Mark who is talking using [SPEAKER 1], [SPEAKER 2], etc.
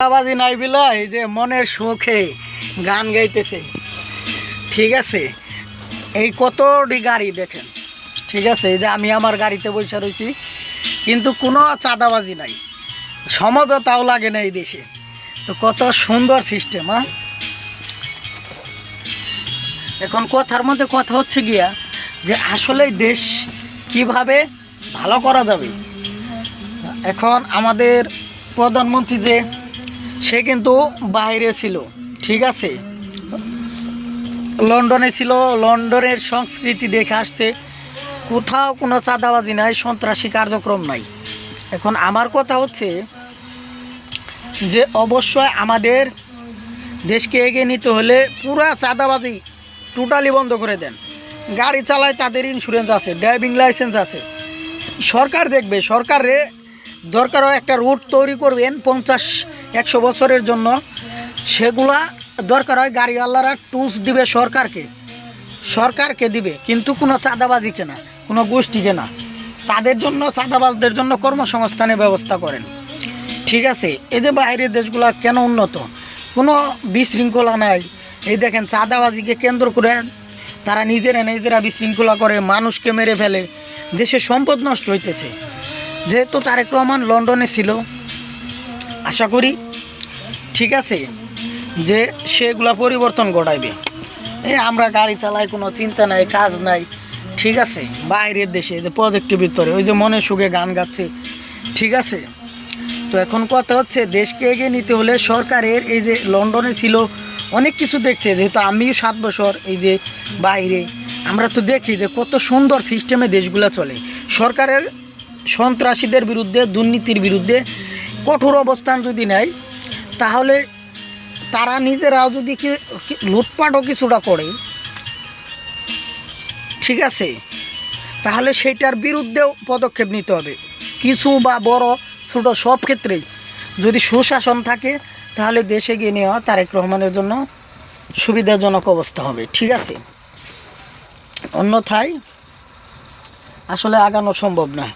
[SPEAKER 1] আওয়াজই নাই বিলা এই যে মনের সুখে গান গাইতেছে। ঠিক আছে, এই কতটি গাড়ি দেখেন। ঠিক আছে, এই যে আমি আমার গাড়িতে বসে রয়েছি, কিন্তু কোনো চাঁদাবাজি নাই, সমঝোতাও লাগে না এই দেশে। তো কত সুন্দর সিস্টেম। এখন কথার মধ্যে কথা হচ্ছে গিয়া যে আসলে দেশ কিভাবে ভালো করা যাবে। এখন আমাদের প্রধানমন্ত্রী যে সে কিন্তু বাইরে ছিল, ঠিক আছে, লন্ডনে ছিল, লন্ডনের সংস্কৃতি দেখে আসছে, কোথাও কোনো চাঁদাবাজি নাই, সন্ত্রাসী কার্যক্রম নাই। এখন আমার কথা হচ্ছে যে অবশ্যই আমাদের দেশকে এগিয়ে নিতে হলে পুরা চাঁদাবাজি টোটালি বন্ধ করে দেন। গাড়ি চালায় তাদের ইন্স্যুরেন্স আছে, ড্রাইভিং লাইসেন্স আছে, সরকার দেখবে। সরকারে দরকারও একটা রুট তৈরি করবেন 50-100 বছরের জন্য, সেগুলা দরকার হয় গাড়িওয়ালারা টুস দিবে সরকারকে দিবে, কিন্তু কোনো চাঁদাবাজিকে না, কোনো গোষ্ঠীকে না। তাদের জন্য, চাঁদাবাজদের জন্য কর্মসংস্থানের ব্যবস্থা করেন। ঠিক আছে, এই যে বাইরের দেশগুলো কেন উন্নত, কোনো বিশৃঙ্খলা নাই। এই দেখেন চাঁদাবাজিকে কেন্দ্র করে তারা নিজেরা বিশৃঙ্খলা করে, মানুষকে মেরে ফেলে, দেশের সম্পদ নষ্ট হইতেছে। যেহেতু তারেক রহমান লন্ডনে ছিল, আশা করি ঠিক আছে যে সেগুলা পরিবর্তন ঘটাইবে। এই আমরা গাড়ি চালাই, কোনো চিন্তা নাই, কাজ নাই। ঠিক আছে, বাইরের দেশে যে প্রজেক্টের ভিতরে ওই যে মনে সুখে গান গাচ্ছে। ঠিক আছে, তো এখন কথা হচ্ছে দেশকে এগিয়ে নিতে হলে সরকারের এই যে লন্ডনে ছিল অনেক কিছু দেখছে, যেহেতু আমিও 7 বছর এই যে বাইরে, আমরা তো দেখি যে কত সুন্দর সিস্টেমে দেশগুলো চলে। সরকারের সন্ত্রাসীদের বিরুদ্ধে, দুর্নীতির বিরুদ্ধে কঠোর অবস্থান যদি নেয়, তাহলে তারা নিজেরাও যদি লুটপাটও কিছুটা করে, ঠিক আছে, তাহলে সেইটার বিরুদ্ধেও পদক্ষেপ নিতে হবে। কিছু বা বড় ছোট সব ক্ষেত্রেই যদি সুশাসন থাকে, তাহলে দেশে এগিয়ে নেওয়া তারেক রহমানের জন্য সুবিধাজনক অবস্থা হবে। ঠিক আছে, অন্যথায় আসলে আগানো সম্ভব না।